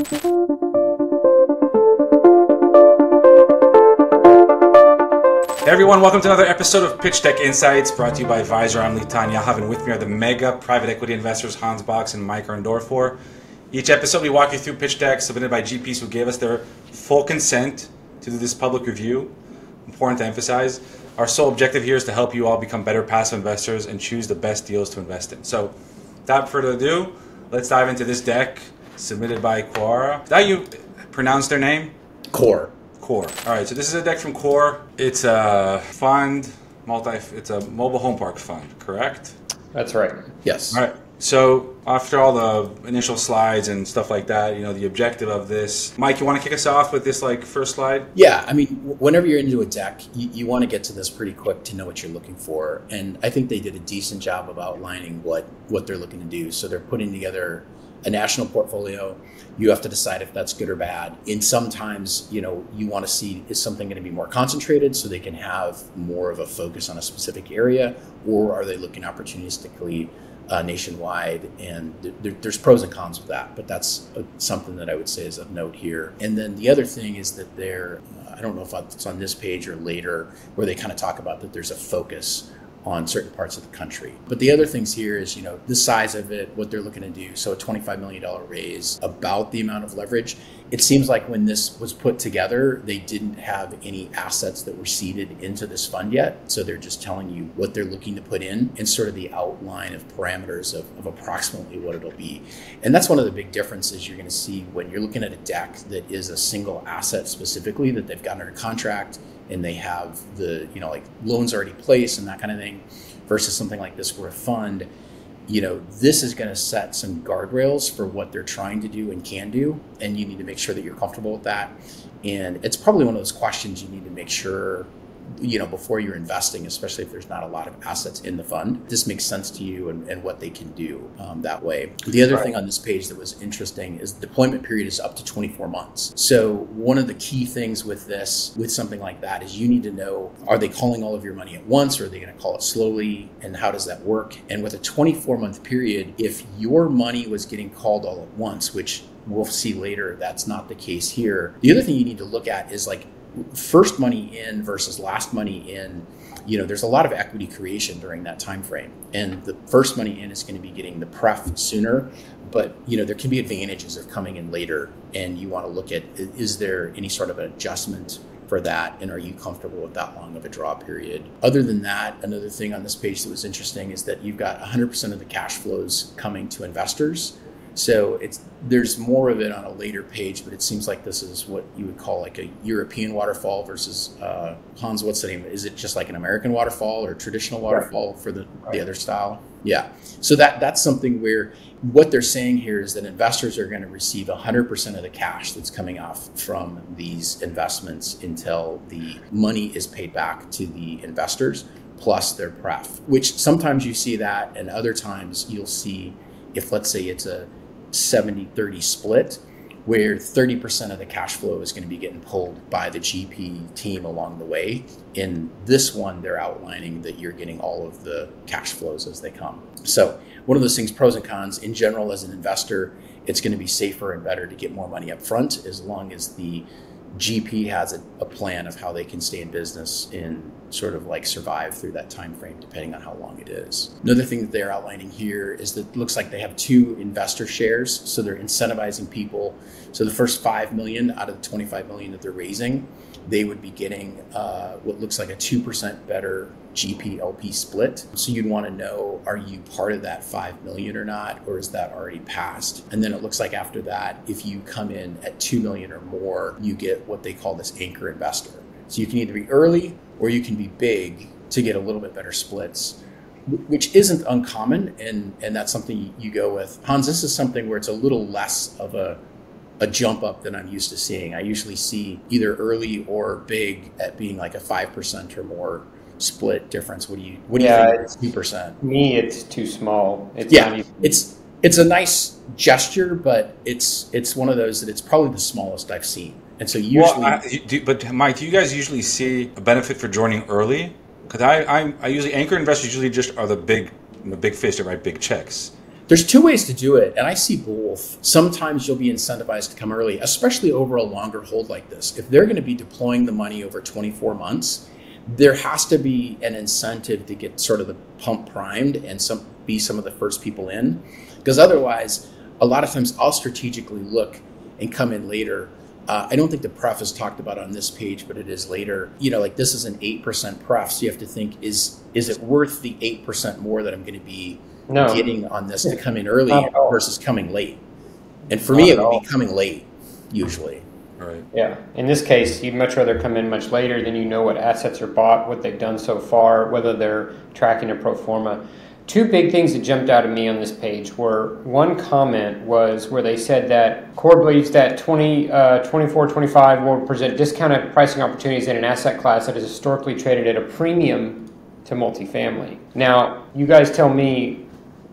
Hey everyone, welcome to another episode of Pitch Deck Insights, brought to you by Advisor. I'm Lee Tanya, and with me are the mega private equity investors Hans Box and Mike Arndorfer. Each episode we walk you through pitch decks submitted by GPs who gave us their full consent to do this public review. Important to emphasize. Our sole objective here is to help you all become better passive investors and choose the best deals to invest in. So, without further ado, let's dive into this deck submitted by Quora. Did that you pronounce their name? Core. Core. All right, so this is a deck from Core. It's a fund, it's a mobile home park fund, correct? That's right. Yes. All right. So after all the initial slides and stuff like that, the objective of this, Mike, you want to kick us off with this first slide? Yeah, I mean, whenever you're into a deck, you want to get to this pretty quick to know what you're looking for. And I think they did a decent job of outlining what they're looking to do. So they're putting together a national portfolio. You have to decide if that's good or bad. And sometimes, you want to see, is something going to be more concentrated so they can have more of a focus on a specific area, or are they looking opportunistically nationwide? And there's pros and cons with that, but that's something that I would say is of note here. And then the other thing is that I don't know if it's on this page or later, where they kind of talk about that there's a focus on certain parts of the country. But the other things here is, the size of it, what they're looking to do. So a $25 million raise, about the amount of leverage. It seems like when this was put together, they didn't have any assets that were seeded into this fund yet. So they're just telling you what they're looking to put in and sort of the outline of parameters of approximately what it'll be. And that's one of the big differences you're going to see when you're looking at a deck that is a single asset specifically that they've got under contract and they have the, loans already placed and that kind of thing, versus something like this where a fund, this is going to set some guardrails for what they're trying to do and can do. And you need to make sure that you're comfortable with that. And it's probably one of those questions you need to make sure, before you're investing, especially if there's not a lot of assets in the fund, this makes sense to you and what they can do that way. The other thing on this page that was interesting is the deployment period is up to 24 months. So one of the key things with something like that is you need to know, are they calling all of your money at once, or are they going to call it slowly, and how does that work? And with a 24-month period, if your money was getting called all at once, which we'll see later, that's not the case here. The other thing you need to look at is first money in versus last money in. There's a lot of equity creation during that time frame, and the first money in is going to be getting the pref sooner, but there can be advantages of coming in later, and you want to look at, is there any sort of an adjustment for that, and are you comfortable with that long of a draw period? Other than that, another thing on this page that was interesting is that you've got 100% of the cash flows coming to investors. So there's more of it on a later page, but it seems like this is what you would call a European waterfall versus, Hans, what's the name? Is it just like an American waterfall or traditional waterfall for the other style? Yeah. So that's something where what they're saying here is that investors are going to receive 100% of the cash that's coming off from these investments until the money is paid back to the investors plus their pref, which sometimes you see that, and other times you'll see, if let's say it's a 70-30 split, where 30% of the cash flow is going to be getting pulled by the GP team along the way. In this one, they're outlining that you're getting all of the cash flows as they come. So one of those things, pros and cons, in general, as an investor, it's going to be safer and better to get more money up front as long as the GP has a plan of how they can stay in business and sort of survive through that time frame, depending on how long it is. Another thing that they're outlining here is that it looks like they have 2 investor shares, so they're incentivizing people. So the first 5 million out of the 25 million that they're raising, they would be getting what looks like a 2% better GP LP split. So you'd want to know, are you part of that 5 million or not, or is that already passed? And then it looks like after that, if you come in at 2 million or more, you get what they call this anchor investor. So you can either be early or you can be big to get a little bit better splits, which isn't uncommon. And that's something you go with. Hans, this is something where it's a little less of a jump up than I'm used to seeing. I usually see either early or big at being like a 5% or more split difference. What do you think? 2%. Me, it's too small. It's a nice gesture, but it's one of those that it's probably the smallest I've seen. And so usually, but Mike, do you guys usually see a benefit for joining early? Because I usually, anchor investors usually just are the big fish that write big checks. There's two ways to do it, and I see both. Sometimes you'll be incentivized to come early, especially over a longer hold like this. If they're going to be deploying the money over 24 months, there has to be an incentive to get sort of the pump primed and be some of the first people in. Because otherwise, a lot of times I'll strategically look and come in later. I don't think the pref is talked about on this page, but it is later. Like this is an 8% pref, so you have to think, is it worth the 8% more that I'm going to be getting on this to come in early versus coming late? And for me, it would be coming late, usually. Right. Yeah. In this case, you'd much rather come in much later than you know what assets are bought, what they've done so far, whether they're tracking a pro forma. Two big things that jumped out at me on this page were, one comment was where they said that Core believes that 24-25 will present discounted pricing opportunities in an asset class that is historically traded at a premium to multifamily. Now, you guys tell me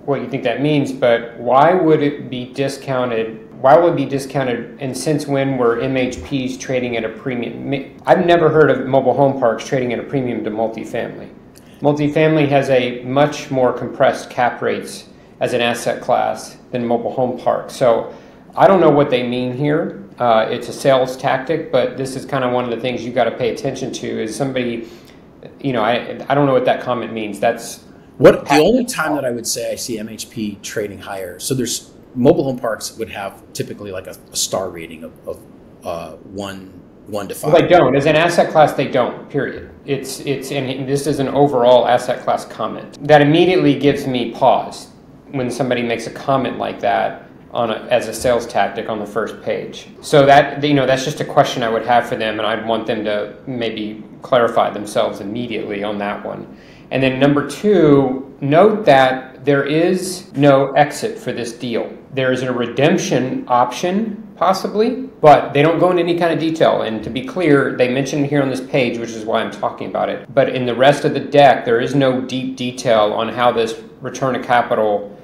what you think that means, but why would it be discounted? Why would it be discounted, and since when were MHPs trading at a premium? I've never heard of mobile home parks trading at a premium to multifamily. Multifamily has a much more compressed cap rates as an asset class than mobile home parks. So I don't know what they mean here. It's a sales tactic, but this is kind of one of the things you got to pay attention to is somebody, I don't know what that comment means. That's what the only time that I would say I see MHP trading higher. So there's mobile home parks would have typically like a star rating of 1 to 5. Well, they don't. As an asset class, they don't, period. It's and this is an overall asset class comment. That immediately gives me pause when somebody makes a comment like that as a sales tactic on the first page. So that, that's just a question I would have for them, and I'd want them to maybe clarify themselves immediately on that one. And then number two, note that there is no exit for this deal. There is a redemption option, possibly, but they don't go into any kind of detail. And to be clear, they mention it here on this page, which is why I'm talking about it. But in the rest of the deck, there is no deep detail on how this return of capital,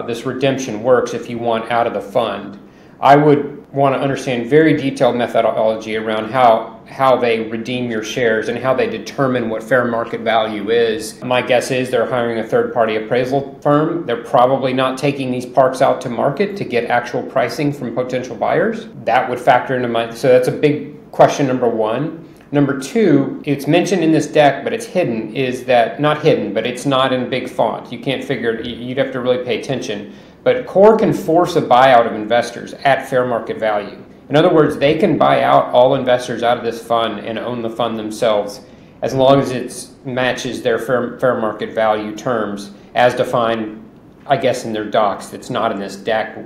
this redemption works if you want out of the fund. I would want to understand very detailed methodology around how they redeem your shares and how they determine what fair market value is. My guess is they're hiring a third-party appraisal firm. They're probably not taking these parks out to market to get actual pricing from potential buyers. That would factor into so that's a big question, number one. Number two, it's mentioned in this deck, but it's hidden, is that, not hidden, but it's not in big font. You can't figure it, you'd have to really pay attention. But Core can force a buyout of investors at fair market value. In other words, they can buy out all investors out of this fund and own the fund themselves as long as it matches their fair market value terms as defined, I guess, in their docs. That's not in this deck.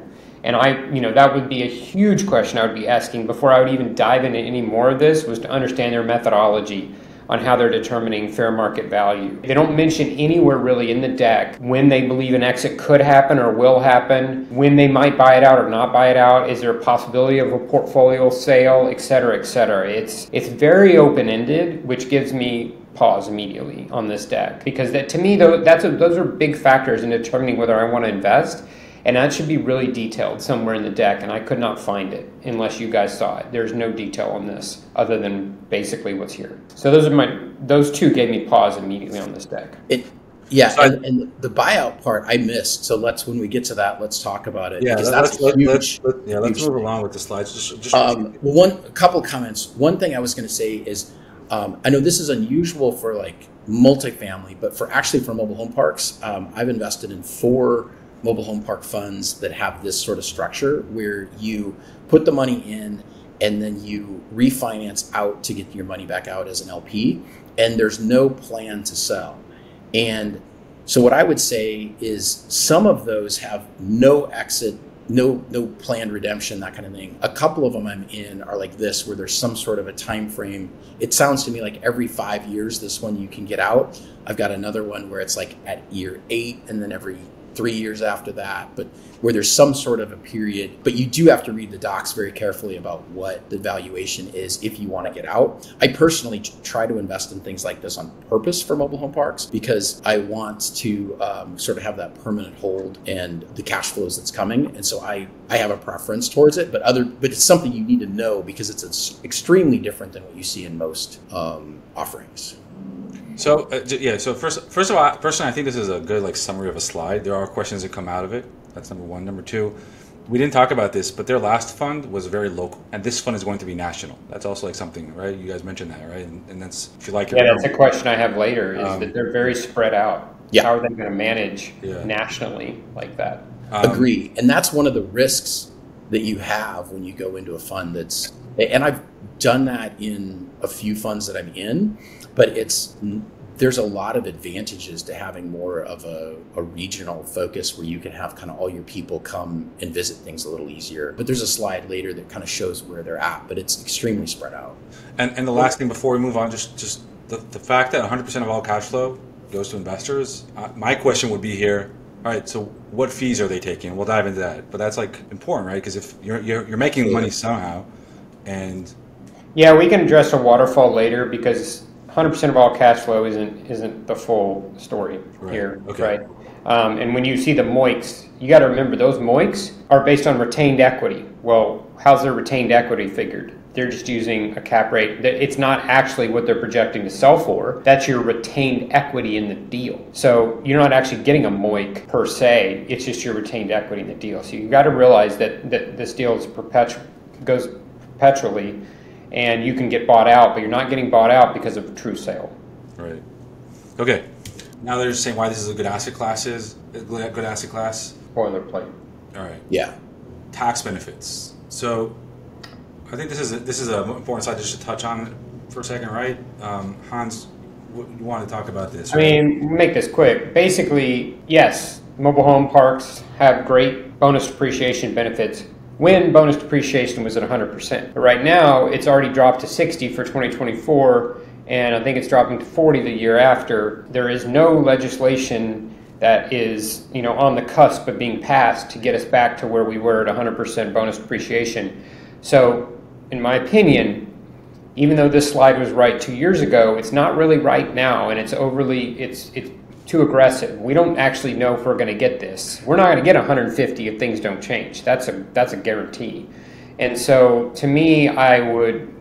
And that would be a huge question I would be asking before I would even dive into any more of this, was to understand their methodology on how they're determining fair market value. They don't mention anywhere really in the deck when they believe an exit could happen or will happen, when they might buy it out or not buy it out, is there a possibility of a portfolio sale, et cetera, et cetera. It's very open-ended, which gives me pause immediately on this deck, because to me, those are big factors in determining whether I want to invest. And that should be really detailed somewhere in the deck, and I could not find it unless you guys saw it. There's no detail on this other than basically what's here. So those two gave me pause immediately on this deck. And the buyout part I missed. So when we get to that, let's talk about it. Yeah, let's move along with the slides. A couple comments. One thing I was going to say is, I know this is unusual for like multifamily, but for mobile home parks, I've invested in 4 mobile home park funds that have this sort of structure where you put the money in and then you refinance out to get your money back out as an LP, and there's no plan to sell. And so what I would say is some of those have no exit, no planned redemption, that kind of thing. A couple of them I'm in are like this, where there's some sort of a time frame. It sounds to me like every 5 years, this one you can get out. I've got another one where it's like at year 8 and then every 3 years after that, but where there's some sort of a period. But you do have to read the docs very carefully about what the valuation is if you want to get out. I personally try to invest in things like this on purpose for mobile home parks because I want to sort of have that permanent hold and the cash flows that's coming. And so I have a preference towards it, but it's something you need to know because it's extremely different than what you see in most offerings. So yeah. So first of all, personally, I think this is a good like summary of a slide. There are questions that come out of it. That's number one. Number two, we didn't talk about this, but their last fund was very local, and this fund is going to be national. That's also like something, right? You guys mentioned that, right? And that's if you like. Yeah, that's a question I have later. Is that they're very spread out. Yeah. How are they going to manage nationally like that? Agree, and that's one of the risks that you have when you go into a fund that's. And I've done that in a few funds that I'm in, but there's a lot of advantages to having more of a regional focus where you can have kind of all your people come and visit things a little easier. But there's a slide later that kind of shows where they're at, but it's extremely spread out. And the last thing before we move on, just the fact that 100% of all cash flow goes to investors. My question would be here. All right, so what fees are they taking? We'll dive into that, but that's like important, right? Because if you're making money somehow, and yeah, we can address a waterfall later because 100% of all cash flow isn't the full story here, right? And when you see the MOICs, you got to remember those MOICs are based on retained equity. Well, how's their retained equity figured? They're just using a cap rate. It's not actually what they're projecting to sell for. That's your retained equity in the deal. So you're not actually getting a MOIC per se. It's just your retained equity in the deal. So you've got to realize that this deal is goes perpetually, and you can get bought out, but you're not getting bought out because of a true sale. Right. Okay. Now they're just saying why this is a good asset class. Boilerplate. All right. Yeah. Tax benefits. So I think this is an important slide just to touch on for a second, right? Hans, you want to talk about this? Right? I mean, make this quick. Basically, yes, mobile home parks have great bonus depreciation benefits when bonus depreciation was at 100%. But right now, it's already dropped to 60 for 2024, and I think it's dropping to 40 the year after. There is no legislation that is, on the cusp of being passed to get us back to where we were at 100% bonus depreciation. So, in my opinion, even though this slide was right 2 years ago, it's not really right now, and it's too aggressive. We don't actually know if we're going to get this. We're not going to get 150 if things don't change. That's a guarantee. And so to me, I would,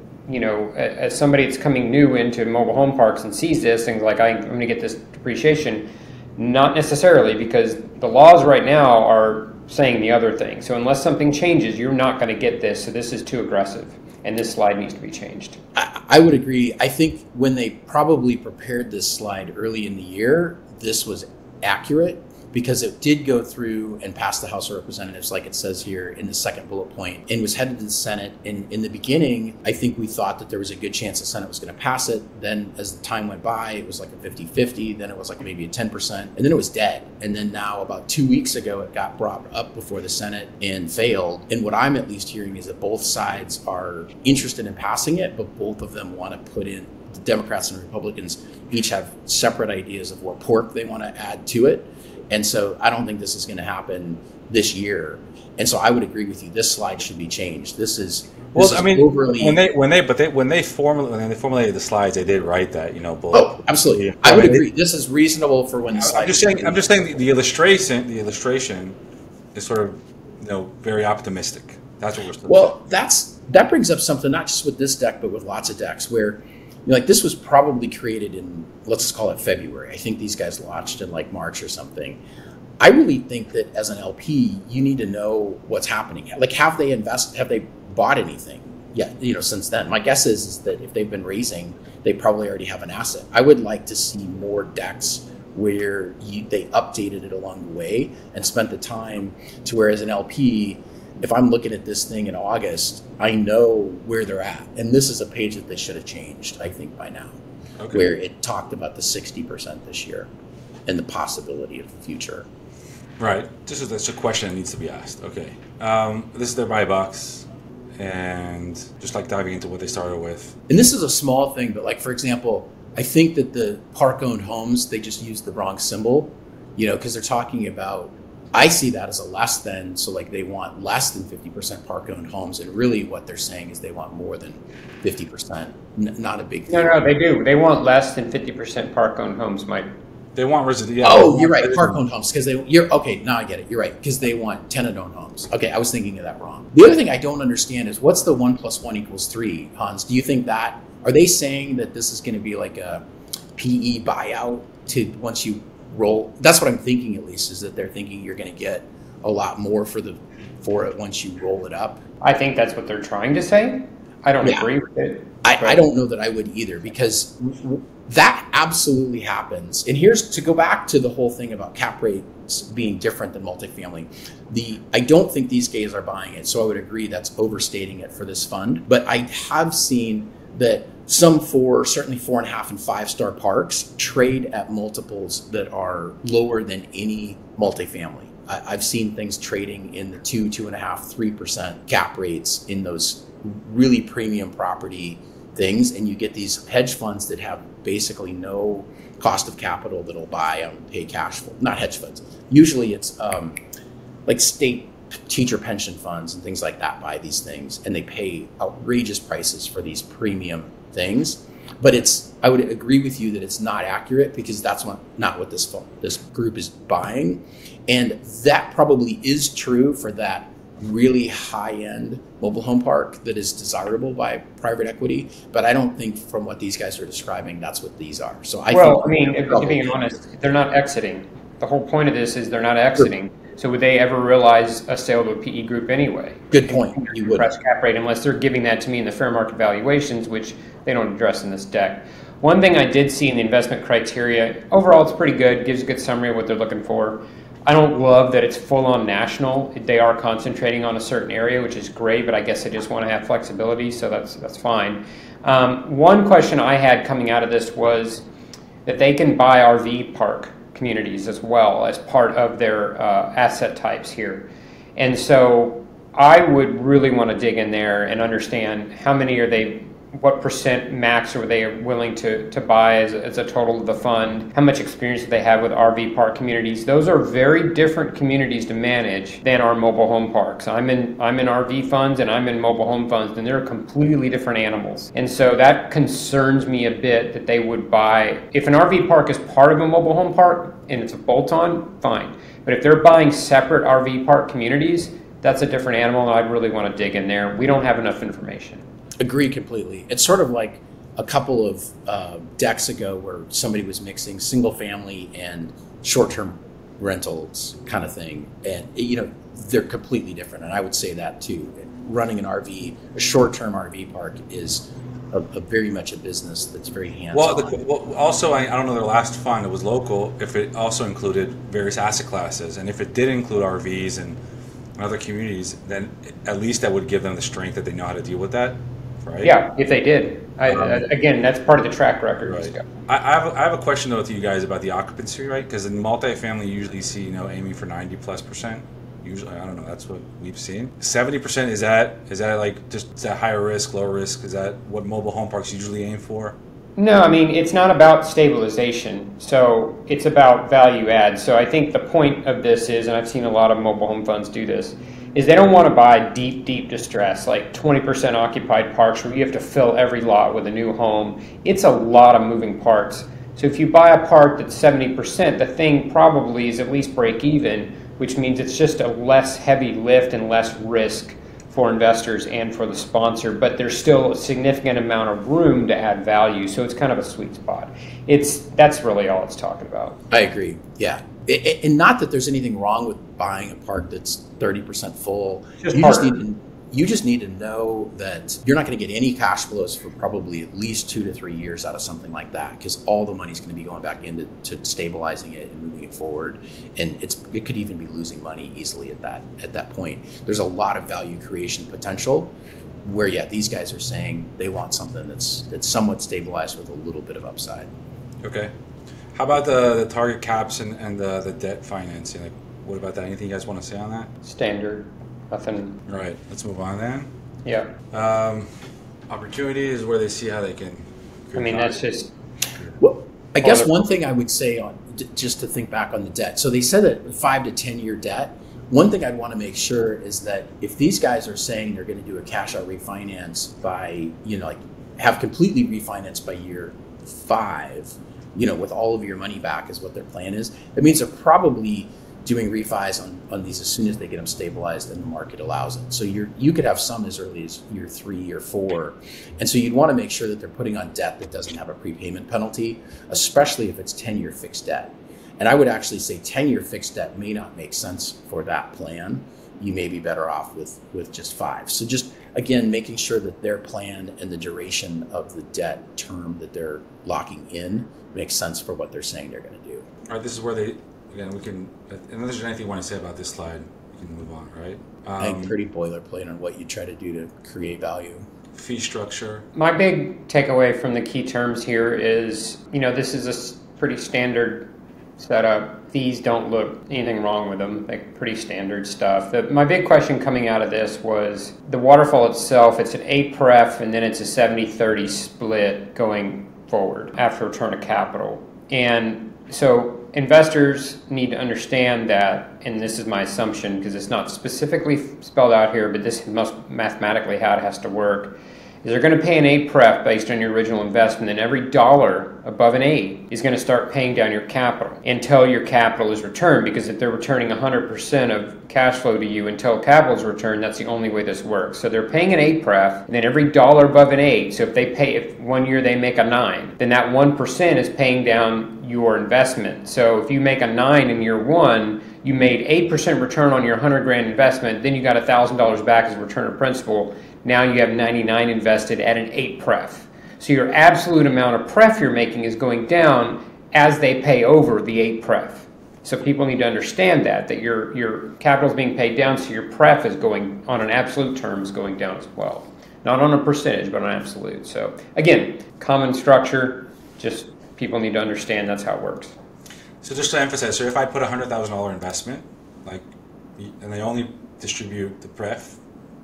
as somebody that's coming new into mobile home parks and sees this, things like I'm going to get this depreciation, not necessarily, because the laws right now are saying the other thing. So unless something changes, you're not going to get this. So this is too aggressive. And this slide needs to be changed. I would agree. I think when they probably prepared this slide early in the year, this was accurate because it did go through and pass the House of Representatives, like it says here in the second bullet point, and was headed to the Senate. And in the beginning, I think we thought that there was a good chance the Senate was going to pass it. Then as the time went by, it was like a 50-50. Then it was like maybe a 10%. And then it was dead. And then now about 2 weeks ago, it got brought up before the Senate and failed. And what I'm at least hearing is that both sides are interested in passing it, but both of them want to put in, the Democrats and Republicans each have separate ideas of what pork they want to add to it. And so I don't think this is going to happen this year. And so I would agree with you. This slide should be changed. This is overly. When they formulated the slides, they did write that, Oh, absolutely. I would agree. This is reasonable for when the slide. I'm just saying the illustration is sort of, very optimistic. That's what we're still. Well, that brings up something not just with this deck, but with lots of decks where. This was probably created in, let's just call it February. I think these guys launched in like March or something. I really think that as an LP, you need to know what's happening. Like, have they bought anything yet, since then? My guess is that if they've been raising, they probably already have an asset. I would like to see more decks where they updated it along the way and spent the time to where as an LP, if I'm looking at this thing in August, I know where they're at. And this is a page that they should have changed, I think, by now, where it talked about the 60% this year and the possibility of the future. Right. That's a question that needs to be asked. Okay. This is their buy box, and just like diving into what they started with. And this is a small thing, but like, for example, I think that the park-owned homes, they just used the wrong symbol, because they're talking about, I see that as a less than, so like they want less than 50% park-owned homes, and really what they're saying is they want more than 50%, not a big thing. No, they do. They want less than 50% park-owned homes, Mike. They want residential. Oh, you're right, park-owned homes, because okay, now I get it. You're right, because they want tenant-owned homes. Okay, I was thinking of that wrong. The other thing I don't understand is what's the 1 + 1 = 3, Hans? Do you think that, are they saying that this is going to be like a PE buyout to once you roll. That's what I'm thinking, at least, is that they're thinking you're going to get a lot more for it once you roll it up. I think that's what they're trying to say. I don't agree with it. I don't know that I would either, because that absolutely happens. And here's to go back to the whole thing about cap rates being different than multifamily. I don't think these guys are buying it, so I would agree that's overstating it for this fund. But I have seen that some certainly 4.5 and 5-star parks trade at multiples that are lower than any multifamily. I've seen things trading in the 2.5, 3% cap rates in those really premium property things, and you get these hedge funds that have basically no cost of capital that'll buy and pay cash flow. Not hedge funds. Usually it's like state teacher pension funds and things like that buy these things, and they pay outrageous prices for these premium things. But I would agree with you that it's not accurate, because that's not what this group is buying. And that probably is true for that really high-end mobile home park that is desirable by private equity. But I don't think from what these guys are describing, that's what these are. So to be honest, they're not exiting. The whole point of this is they're not exiting. So would they ever realize a sale to a PE group anyway? Good point. You would. Cap rate, unless they're giving that to me in the fair market valuations, which they don't address in this deck. One thing I did see in the investment criteria, overall it's pretty good, gives a good summary of what they're looking for. I don't love that it's full on national. They are concentrating on a certain area, which is great, but I guess they just want to have flexibility, so that's fine. One question I had coming out of this was that they can buy RV park communities as well as part of their asset types here. And so I would really want to dig in there and understand how many what percent max are they willing to buy as a total of the fund, how much experience do they have with RV park communities. Those are very different communities to manage than our mobile home parks. I'm in RV funds and I'm in mobile home funds, and they're completely different animals. And so that concerns me a bit that they would buy. If an RV park is part of a mobile home park and it's a bolt-on, fine. But if they're buying separate RV park communities, that's a different animal, and I'd really want to dig in there. We don't have enough information. Agree completely. It's sort of like a couple of decks ago where somebody was mixing single family and short-term rentals kind of thing. And, they're completely different. And I would say that too. Running a short-term RV park is a very much a business that's very hands-on. Also, I don't know their last fund, it was local, if it also included various asset classes. And if it did include RVs and other communities, then at least that would give them the strength that they know how to deal with that. Right? Yeah, if they did. Again, that's part of the track record. Right. I have a question though to you guys about the occupancy rate, because in multifamily you usually see aiming for 90+%. Usually, I don't know, that's what we've seen. 70%, is that like just is that higher risk, lower risk? Is that what mobile home parks usually aim for? No, I mean, it's not about stabilization, so it's about value add. So I think the point of this is, and I've seen a lot of mobile home funds do this, is they don't want to buy deep distress, like 20% occupied parks where you have to fill every lot with a new home. It's a lot of moving parts. So if you buy a park that's 70%, the thing probably is at least break even, which means it's just a less heavy lift and less risk for investors and for the sponsor, but there's still a significant amount of room to add value. So it's kind of a sweet spot. That's really all it's talking about. I agree. Yeah. And not that there's anything wrong with buying a park that's 30% full. You just need to know that you're not going to get any cash flows for probably at least 2 to 3 years out of something like that, because all the money's going to be going back into stabilizing it and moving it forward, and it could even be losing money easily at that point. There's a lot of value creation potential where these guys are saying they want something that's somewhat stabilized with a little bit of upside. Okay. How about the target caps and the debt financing? Like, what about that? Anything you guys want to say on that? Standard. Nothing. All right, let's move on then. Yeah. Opportunity is where they see how they can. That's just. Well, I guess one thing I would say just to think back on the debt. So they said that 5 to 10 year debt. One thing I'd want to make sure is that if these guys are saying they're going to do a cash out refinance by, have completely refinanced by year 5, with all of your money back is what their plan is. That means they're probably doing refis on these as soon as they get them stabilized and the market allows it. So you could have some as early as year 3, year 4. And so you'd want to make sure that they're putting on debt that doesn't have a prepayment penalty, especially if it's 10-year fixed debt. And I would actually say 10-year fixed debt may not make sense for that plan. You may be better off with just 5. So just, again, making sure that their plan and the duration of the debt term that they're locking in makes sense for what they're saying they're going to do. All right, this is where they, again, we can, unless there's anything you want to say about this slide, we can move on, right? I think pretty boilerplate on what you try to do to create value. Fee structure. My big takeaway from the key terms here is, this is a pretty standard setup. Fees don't look anything wrong with them, like pretty standard stuff. My big question coming out of this was the waterfall itself. It's an 8 pref and then it's a 70-30 split going forward after return of capital. And so investors need to understand that, and this is my assumption because it's not specifically spelled out here, but this must mathematically how it has to work, is they're going to pay an 8 pref based on your original investment, and every dollar above an 8 is going to start paying down your capital until your capital is returned, because if they're returning 100% of cash flow to you until capital is returned, that's the only way this works. So they're paying an 8 pref, and then every dollar above an 8, so if 1 year they make a 9, then that 1% is paying down your investment. So if you make a 9 in year 1, you made 8% return on your $100,000 investment, then you got $1,000 back as a return of principal. Now you have 99 invested at an 8 pref. So your absolute amount of pref you're making is going down as they pay over the 8 pref. So people need to understand that your capital is being paid down, so your pref is going, on an absolute term, is going down as well. Not on a percentage, but on absolute. So again, common structure, just people need to understand that's how it works. So just to emphasize, so if I put a $100,000 investment, and they only distribute the pref,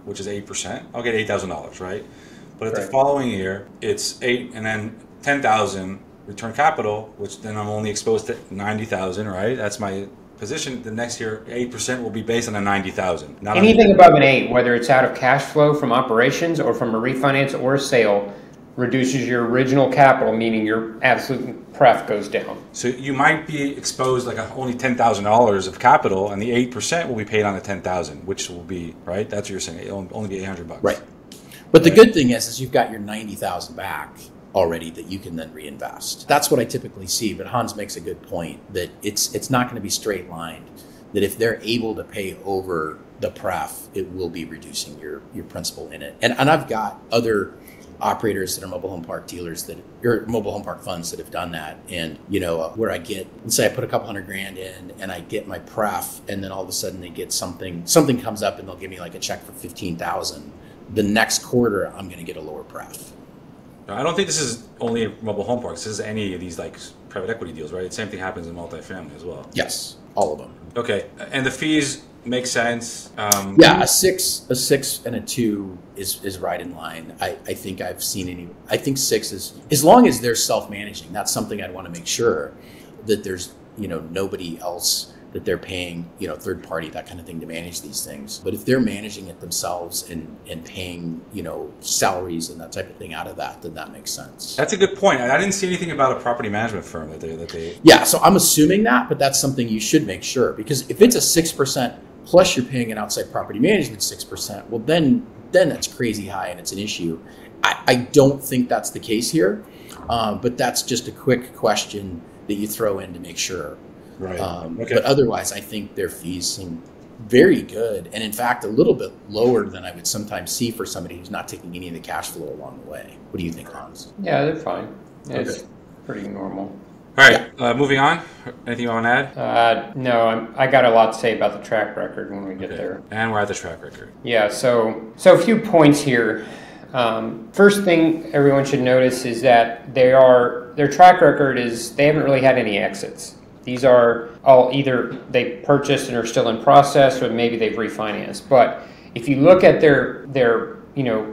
which is 8%, I'll get $8,000, right? But if the following year it's 8 and then 10,000 return capital, which then I'm only exposed to 90,000, right? That's my position. The next year, 8% will be based on a 90,000. Anything above an 8, whether it's out of cash flow from operations or from a refinance or a sale, reduces your original capital, meaning your absolute pref goes down. So you might be exposed only $10,000 of capital, and the 8% will be paid on the 10,000, which will be, right? That's what you're saying. It'll only be $800. Right. But the good thing is you've got your 90,000 back already that you can then reinvest. That's what I typically see. But Hans makes a good point that it's not going to be straight lined. That if they're able to pay over the pref, it will be reducing your principal in it. And I've got other operators that are mobile home park dealers or mobile home park funds that have done that. And, where I get, let's say I put a couple $100,000 in and I get my pref, and then all of a sudden they get something comes up and they'll give me a check for $15,000. The next quarter, I'm going to get a lower pref. I don't think this is only mobile home parks. This is any of these private equity deals, right? The same thing happens in multifamily as well. Yes, all of them. Okay, and the fees make sense. Yeah, a six and a 2 is right in line. I think I've seen I think 6 is, as long as they're self-managing. That's something I'd want to make sure that there's nobody else that they're paying third party, that kind of thing, to manage these things. But if they're managing it themselves and paying salaries and that type of thing out of that, then that makes sense. That's a good point. I didn't see anything about a property management firm that they. Yeah, so I'm assuming that, but that's something you should make sure, because if it's a 6% plus you're paying an outside property management 6%, well then that's crazy high and it's an issue. I don't think that's the case here, but that's just a quick question that you throw in to make sure. Right. Okay. But otherwise, I think their fees seem very good, and in fact, a little bit lower than I would sometimes see for somebody who's not taking any of the cash flow along the way. What do you think, Hans? Yeah, they're fine. It's pretty normal. All right, moving on. Anything you want to add? No, I got a lot to say about the track record when we get there. And we're at the track record. Yeah, so a few points here. First thing everyone should notice is that their track record is they haven't really had any exits. These are all either they purchased and are still in process, or maybe they've refinanced. But if you look at their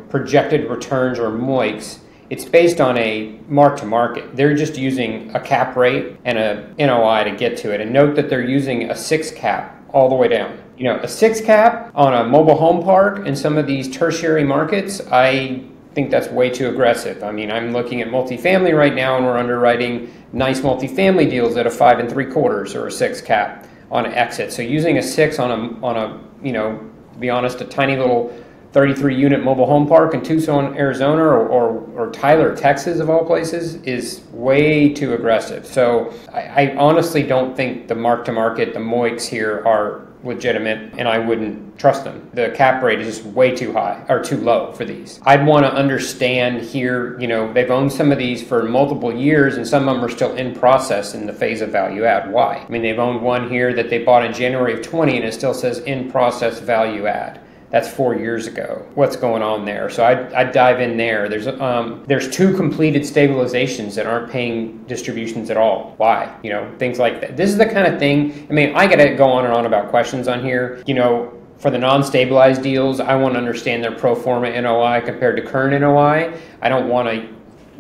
projected returns or MOICs, it's based on a mark-to-market. They're just using a cap rate and a NOI to get to it. And note that they're using a 6 cap all the way down. A 6 cap on a mobile home park in some of these tertiary markets, I think that's way too aggressive. I mean, I'm looking at multifamily right now, and we're underwriting nice multifamily deals at a 5 3/4 or a 6 cap. on an exit. So using a 6 on a to be honest, a tiny little 33 unit mobile home park in Tucson, Arizona, or Tyler, Texas, of all places, is way too aggressive. So I honestly don't think the mark-to-market, the MOICs here are legitimate, and I wouldn't trust them. The cap rate is just way too high or too low for these. I'd want to understand here, they've owned some of these for multiple years, and some of them are still in process in the phase of value add. Why? I mean, they've owned one here that they bought in January of 20, and it still says in process value add. That's 4 years ago. What's going on there? So I'd dive in there. There's 2 completed stabilizations that aren't paying distributions at all. Why? Things like that. This is the kind of thing, I got to go on and on about questions on here. For the non-stabilized deals, I want to understand their pro forma NOI compared to current NOI. I don't want to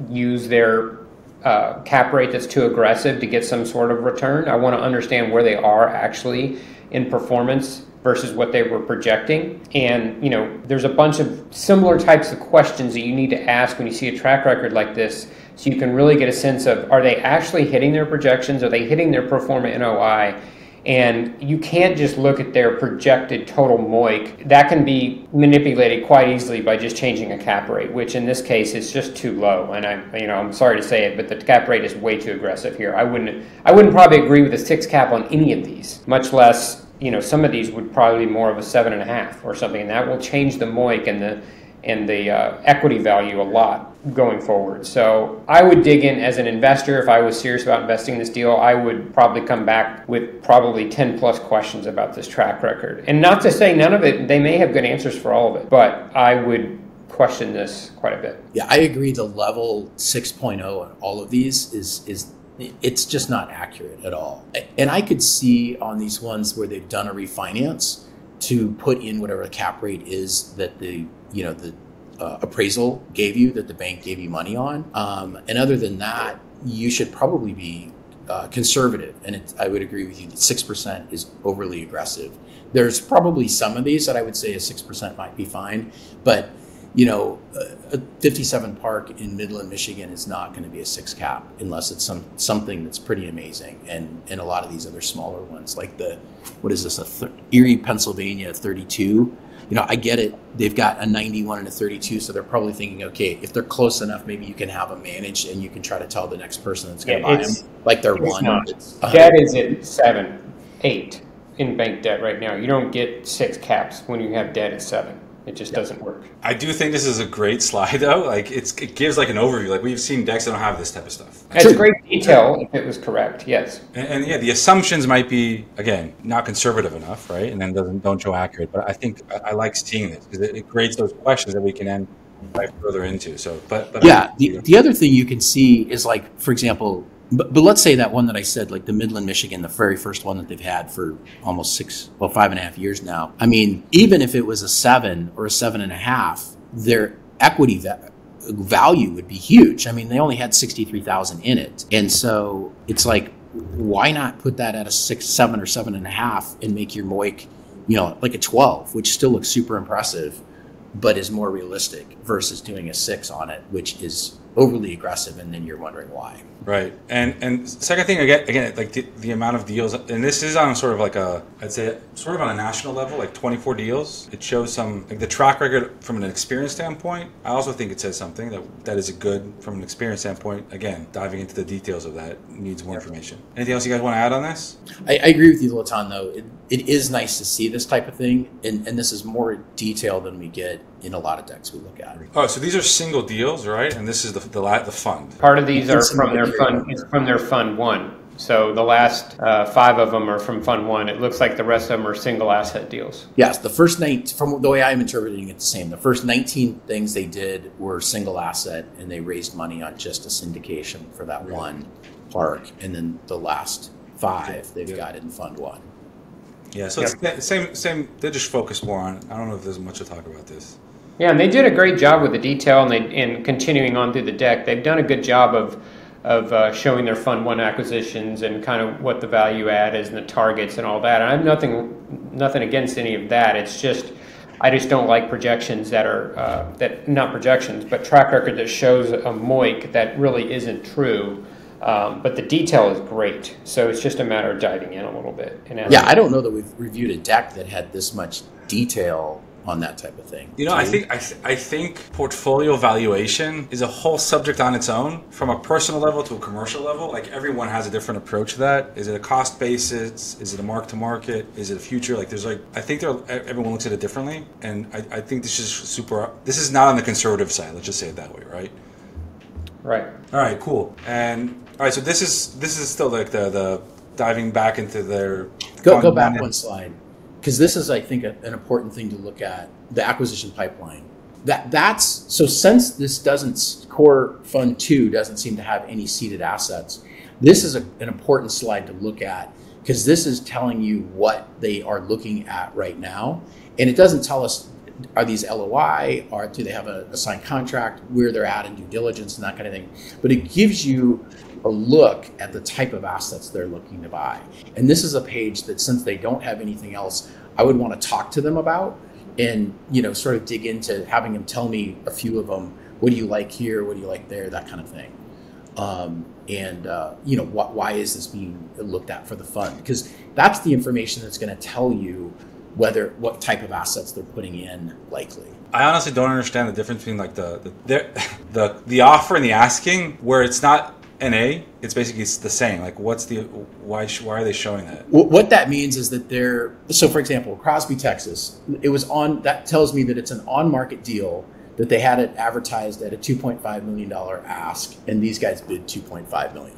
use their cap rate that's too aggressive to get some sort of return. I want to understand where they are actually in performance versus what they were projecting. And, there's a bunch of similar types of questions that you need to ask when you see a track record like this, so you can really get a sense of, are they actually hitting their projections? Are they hitting their pro forma NOI? And you can't just look at their projected total MOIC. That can be manipulated quite easily by just changing a cap rate, which in this case is just too low. And I'm sorry to say it, but the cap rate is way too aggressive here. I wouldn't probably agree with a 6 cap on any of these, much less, some of these would probably be more of a 7.5 or something, and that will change the MOIC and the equity value a lot going forward. So I would dig in as an investor. If I was serious about investing in this deal, I would probably come back with probably 10 plus questions about this track record. And not to say none of it, they may have good answers for all of it, but I would question this quite a bit. Yeah, I agree. The level 6.0 on all of these is it's just not accurate at all. And I could see on these ones where they've done a refinance to put in whatever the cap rate is that the appraisal gave you, that the bank gave you money on. And other than that, you should probably be conservative. And I would agree with you that 6% is overly aggressive. There's probably some of these that I would say a 6% might be fine, but a 57 Park in Midland, Michigan is not going to be a 6 cap unless it's something that's pretty amazing. And a lot of these other smaller ones, like Erie, Pennsylvania 32. I get it. They've got a 91 and a 32, so they're probably thinking, okay, if they're close enough, maybe you can have them managed and you can try to tell the next person that's going to buy them like they're one. Debt is at 7, 8 in bank debt right now. You don't get 6 caps when you have debt at 7. It just doesn't work. I do think this is a great slide, though. Like it gives like an overview. Like we've seen decks that don't have this type of stuff. It's great detail if it was correct. Yes. And yeah, the assumptions might be again not conservative enough, right? And then don't show accurate. But I think I like seeing this because it creates those questions that we can then dive further into. So, but yeah, the other thing you can see is like, for example. But let's say that one that I said, like the Midland, Michigan, the very first one that they've had for almost 5.5 years now. Even if it was a 7 or a 7.5, their equity value would be huge. They only had 63,000 in it. And so it's like, why not put that at a 6, 7 or 7.5 and make your MOIC, like a 12, which still looks super impressive, but is more realistic versus doing a 6 on it, which is overly aggressive, and then you're wondering why. Right. And second thing, again, like the amount of deals, and this is on sort of like I'd say sort of on a national level, like 24 deals. It shows some, like the track record from an experience standpoint. I also think it says something that is good from an experience standpoint. Again, diving into the details of that needs more information. Anything else you guys want to add on this? I agree with you, Lotan, though. It is nice to see this type of thing, and this is more detail than we get in a lot of decks we look at. Oh, so these are single deals, right? And this is the fund. Part of these are from their fund. It's from their fund 1. So the last 5 of them are from fund 1. It looks like the rest of them are single asset deals. Yes, the first 9, from the way I'm interpreting it, the same. The first 19 things they did were single asset, and they raised money on just a syndication for that one park, and then the last 5 they've got in fund 1. Yeah, so it's the same. They just focus more on. I don't know if there's much to talk about this. Yeah, and they did a great job with the detail, and continuing on through the deck, they've done a good job of showing their Fund 1 acquisitions and kind of what the value add is and the targets and all that. And I have nothing against any of that. It's just I just don't like projections that are not projections, but track record that shows a MOIC that really isn't true. But the detail is great. So it's just a matter of diving in a little bit. Yeah, I don't know that we've reviewed a deck that had this much detail on that type of thing. I think portfolio valuation is a whole subject on its own, from a personal level to a commercial level. Like, everyone has a different approach to that. Is it a cost basis? Is it a mark to market? Is it a future? Like, I think everyone looks at it differently, and I think this is not on the conservative side. Let's just say it that way, right? Right. All right, cool. And all right, so this is still like the diving back into their go back one slide. Because this is, I think, an important thing to look at, the acquisition pipeline. So since this core fund 2 doesn't seem to have any seeded assets, this is an important slide to look at, because this is telling you what they are looking at right now. And it doesn't tell us, are these LOI, or do they have a signed contract, where they're at in due diligence and that kind of thing. But it gives you a look at the type of assets they're looking to buy. And this is a page that, since they don't have anything else, I would want to talk to them about, and sort of dig into having them tell me a few of them. What do you like here? What do you like there? That kind of thing. Why is this being looked at for the fund? Because that's the information that's going to tell you what type of assets they're putting in likely. I honestly don't understand the difference between like the offer and the asking, where it's not NA, it's basically the same. Like, why are they showing that? What that means is that for example, Crosby, Texas, that tells me that it's an on-market deal, that they had it advertised at a $2.5 million ask, and these guys bid $2.5 million.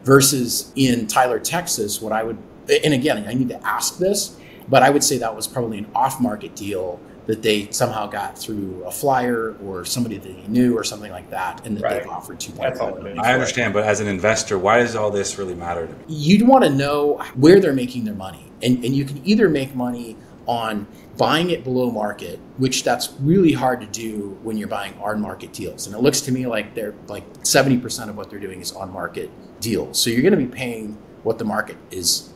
Versus in Tyler, Texas, and again, I need to ask this, but I would say that was probably an off-market deal that they somehow got through a flyer or somebody that they knew or something like that, and that they've offered $2.5 million. I understand, but as an investor, why does all this really matter to me? You'd want to know where they're making their money. And you can either make money on buying it below market, which that's really hard to do when you're buying on-market deals. And it looks to me like they're like 70% of what they're doing is on-market deals. So you're going to be paying what the market is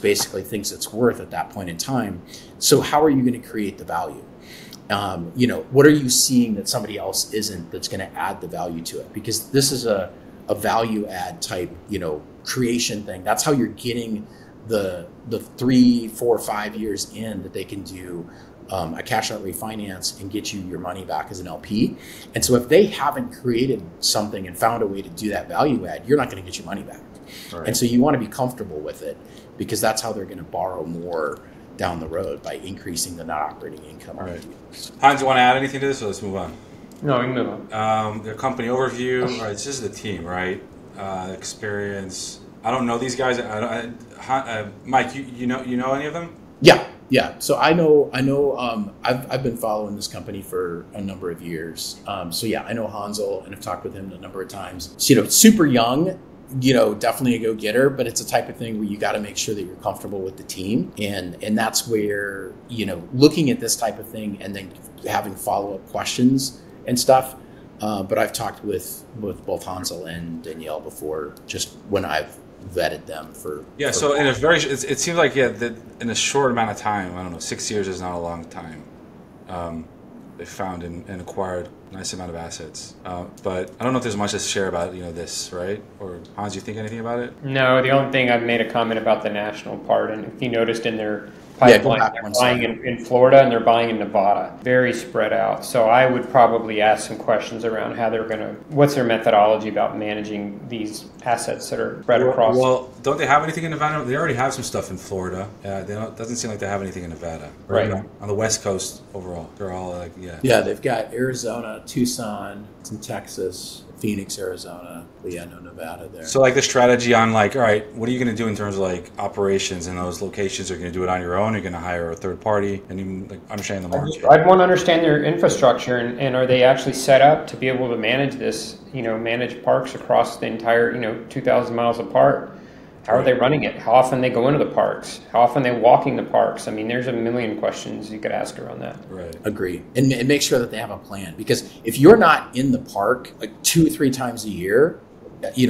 basically thinks it's worth at that point in time. So how are you going to create the value? What are you seeing that somebody else isn't, that's going to add the value to it? Because this is a value add type, creation thing. That's how you're getting the 3, 4, 5 years in that they can do a cash out refinance and get you your money back as an LP. And so if they haven't created something and found a way to do that value add, you're not going to get your money back. Right. And so you want to be comfortable with it, because that's how they're going to borrow more down the road, by increasing the net operating income. All right. Hans, you want to add anything to this, or let's move on? No, we can move on. Their company overview. All right, this is the team, right? Experience. I don't know these guys. Mike, you know any of them? Yeah. So I know. I've been following this company for a number of years. So yeah, I know Hansel, and I've talked with him a number of times. So, super young. Definitely a go-getter, but it's a type of thing where you got to make sure that you're comfortable with the team. And that's where, looking at this type of thing and then having follow-up questions and stuff. But I've talked with both Hansel and Danielle before, just when I've vetted them for. Yeah. So it seems like, that in a short amount of time, I don't know, 6 years is not a long time. They found and acquired a nice amount of assets. But I don't know if there's much to share about, this, right? Or Hans, you think anything about it? No, the only thing I've made a comment about the national part, and if you noticed in their pipeline, they're buying in Florida and they're buying in Nevada. Very spread out. So I would probably ask some questions around how what's their methodology about managing these assets that are spread across. Well, don't they have anything in Nevada? They already have some stuff in Florida. It doesn't seem like they have anything in Nevada. Right. On the West Coast overall. They're all Yeah, they've got Arizona, Tucson, some Texas, Phoenix, Arizona. But yeah, no Nevada there. So the strategy on all right, what are you going to do in terms of operations in those locations? Are you going to do it on your own? Are you going to hire a third party? And even understanding the market? I'd want to understand their infrastructure, and are they actually set up to be able to manage this, manage parks across the entire, 2,000 miles apart? How are they running it? How often they go into the parks? How often they walking the parks? I mean, there's a million questions you could ask around that. Right. Agree. And make sure that they have a plan. Because if you're not in the park 2 or 3 times a year,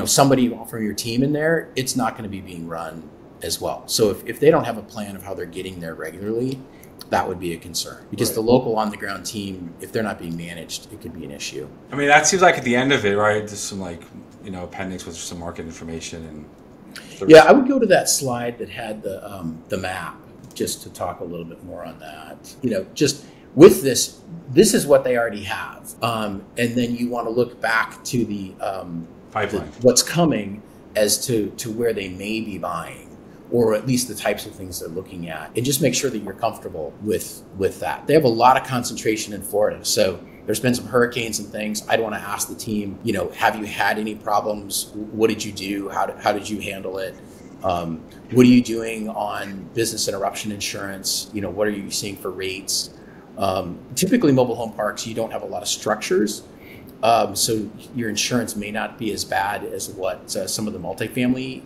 somebody from your team in there, it's not going to be being run as well. So if they don't have a plan of how they're getting there regularly, that would be a concern. Because the local on-the-ground team, if they're not being managed, it could be an issue. I mean, that seems like at the end of it, right? There's some appendix with some market information and. Yeah, I would go to that slide that had the map just to talk a little bit more on that. Just with this is what they already have, and then you want to look back to the pipeline, what's coming as to where they may be buying, or at least the types of things they're looking at, and just make sure that you're comfortable with that. They have a lot of concentration in Florida, so there's been some hurricanes and things. I'd want to ask the team, have you had any problems? What did you do? How did you handle it? What are you doing on business interruption insurance? What are you seeing for rates? Typically mobile home parks, you don't have a lot of structures. So your insurance may not be as bad as what some of the multifamily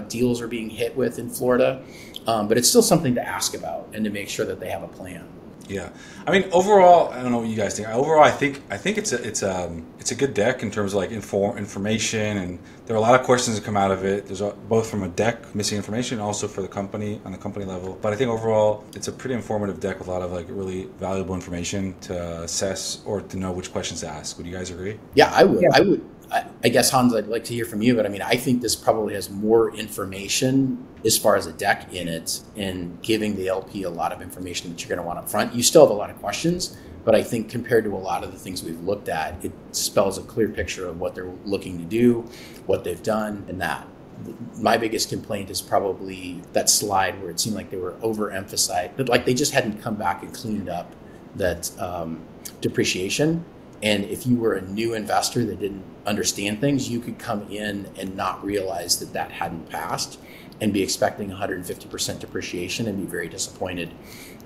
deals are being hit with in Florida. But it's still something to ask about and to make sure that they have a plan. Yeah, I mean, overall, I don't know what you guys think. Overall, I think it's a good deck in terms of like information, and there are a lot of questions that come out of it. There's both from a deck, missing information, and also for the company on the company level. But I think overall, it's a pretty informative deck with a lot of like really valuable information to assess or to know which questions to ask. Would you guys agree? Yeah, I would. Yeah. I guess, Hans, I'd like to hear from you, but I mean, I think this probably has more information as far as a deck in it, and giving the LP a lot of information that you're going to want up front. You still have a lot of questions, but I think compared to a lot of the things we've looked at, it spells a clear picture of what they're looking to do, what they've done, and that. My biggest complaint is probably that slide where it seemed like they were overemphasized, but like they just hadn't come back and cleaned up that depreciation. And if you were a new investor that didn't understand things, you could come in and not realize that hadn't passed and be expecting 150% depreciation and be very disappointed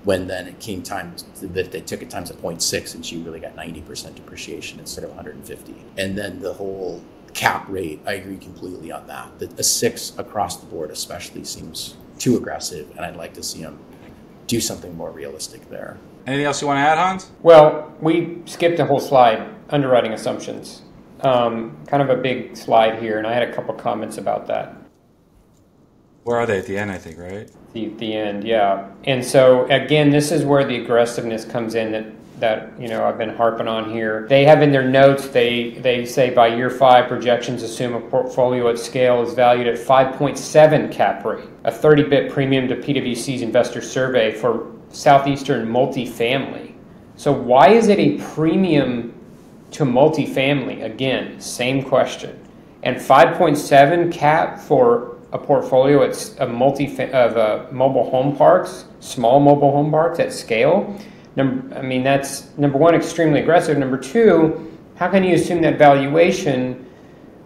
when then it came time that they took it times a 0.6 and you really got 90% depreciation instead of 150. And then the whole cap rate, I agree completely on that. A 6 across the board especially seems too aggressive, and I'd like to see them do something more realistic there. Anything else you want to add, Hans? Well, we skipped a whole slide, underwriting assumptions. Kind of a big slide here, and I had a couple comments about that. Where are they? At the end, I think, right? The end, yeah. And so, again, this is where the aggressiveness comes in that I've been harping on here. They have in their notes, they say by year 5, projections assume a portfolio at scale is valued at 5.7 cap rate, a 30-bit premium to PwC's investor survey for Southeastern multifamily. So why is it a premium to multifamily? Again, same question. And 5.7 cap for a portfolio of mobile home parks, small mobile home parks at scale. That's number one, extremely aggressive. Number two, how can you assume that valuation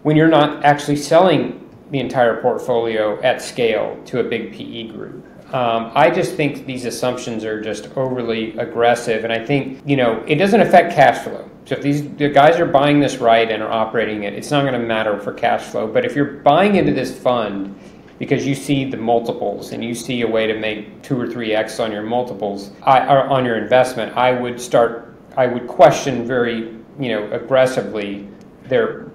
when you're not actually selling the entire portfolio at scale to a big PE group? I just think these assumptions are just overly aggressive, and I think it doesn't affect cash flow. So if the guys are buying this right and are operating it, it's not going to matter for cash flow. But if you're buying into this fund because you see the multiples and you see a way to make 2 or 3x on your multiples on your investment, I would question very aggressively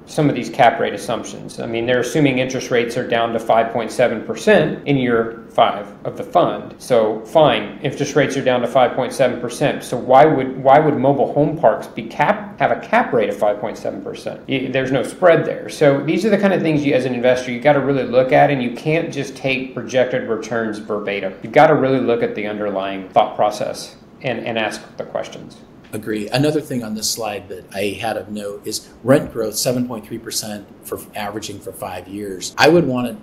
some of these cap rate assumptions. I mean, they're assuming interest rates are down to 5.7% in year 5 of the fund. So fine, interest rates are down to 5.7%. So why would mobile home parks have a cap rate of 5.7%? There's no spread there. So these are the kind of things as an investor, you got to really look at, and you can't just take projected returns verbatim. You've got to really look at the underlying thought process and ask the questions. Agree. Another thing on this slide that I had of note is rent growth, 7.3% for averaging for 5 years. I would want to,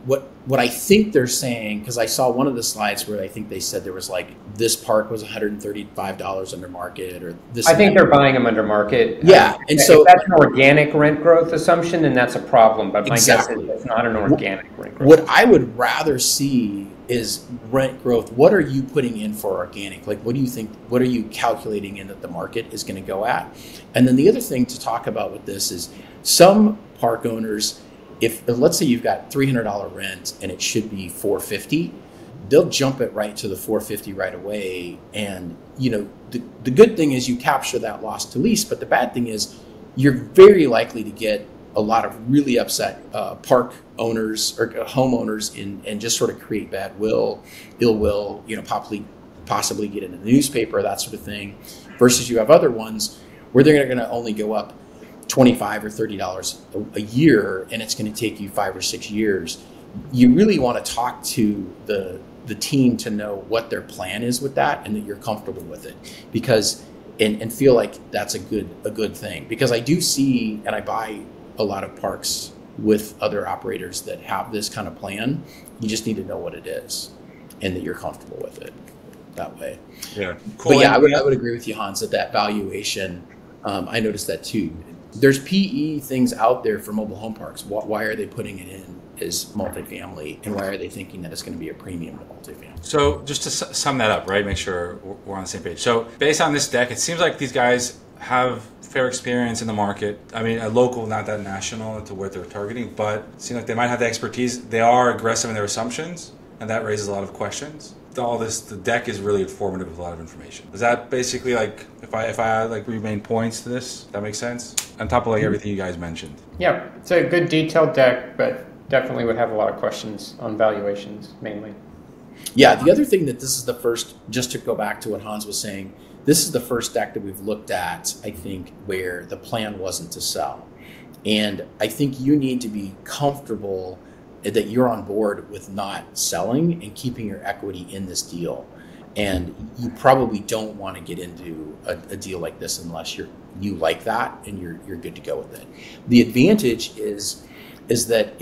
what I think they're saying, because I saw one of the slides where I think they said there was like this park was $135 under market, or this. I think they're buying them under market. Yeah, and so if that's an organic rent growth assumption, then that's a problem. But my exactly. guess is it's not an organic rent growth. What I would rather see is rent growth. What are you putting in for organic? Like, what do you think? What are you calculating in that the market is going to go at? And then the other thing to talk about with this is some park owners, if let's say you've got $300 rent and it should be $450, they'll jump it right to the $450 right away. And the good thing is you capture that loss to lease, but the bad thing is you're very likely to get a lot of really upset park owners or homeowners and just sort of create ill will, possibly get in the newspaper, that sort of thing, versus you have other ones where they're going to only go up $25 or $30 a year, and it's going to take you 5 or 6 years, you really want to talk to the team to know what their plan is with that and that you're comfortable with it, because and feel like that's a good thing. Because I do see, and I buy a lot of parks with other operators that have this kind of plan. You just need to know what it is and that you're comfortable with it that way. Yeah, cool. But yeah, I would agree with you, Hans, that valuation, I noticed that too. There's PE things out there for mobile home parks. Why are they putting it in as multifamily, and why are they thinking that it's going to be a premium to multifamily? So just to sum that up, right, make sure we're on the same page. So based on this deck, it seems like these guys have fair experience in the market. I mean, a local, not that national to what they're targeting, but it seems like they might have the expertise. They are aggressive in their assumptions, and that raises a lot of questions. All this, the deck is really informative with a lot of information. Is that basically like, if I add like 3 main points to this, that makes sense? On top of like everything you guys mentioned. Yeah, it's a good detailed deck, but definitely would have a lot of questions on valuations mainly. Yeah, the other thing that this is the first, just to go back to what Hans was saying, this is the first deck that we've looked at, I think, where the plan wasn't to sell. And I think you need to be comfortable that you're on board with not selling and keeping your equity in this deal. And you probably don't want to get into a deal like this unless you like that and you're good to go with it. The advantage is that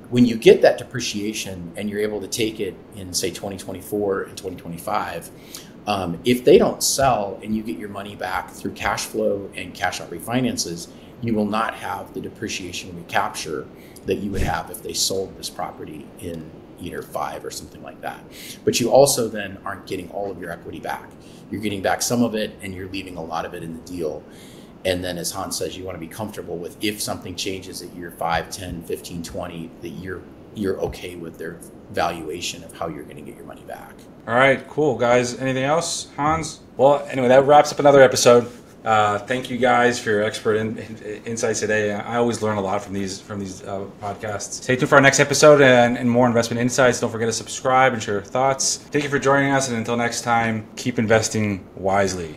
when you get that depreciation and you're able to take it in, say, 2024 and 2025, if they don't sell and you get your money back through cash flow and cash out refinances, you will not have the depreciation recapture that you would have if they sold this property in year 5 or something like that. But you also then aren't getting all of your equity back. You're getting back some of it and you're leaving a lot of it in the deal. And then, as Hans says, you want to be comfortable with, if something changes at year 5, 10, 15, 20, that you're okay with their valuation of how you're going to get your money back. All right, cool, guys. Anything else, Hans? Well, anyway, that wraps up another episode. Thank you guys for your expert insights today. I always learn a lot from these podcasts. Stay tuned for our next episode and more investment insights. Don't forget to subscribe and share your thoughts. Thank you for joining us, and until next time, keep investing wisely.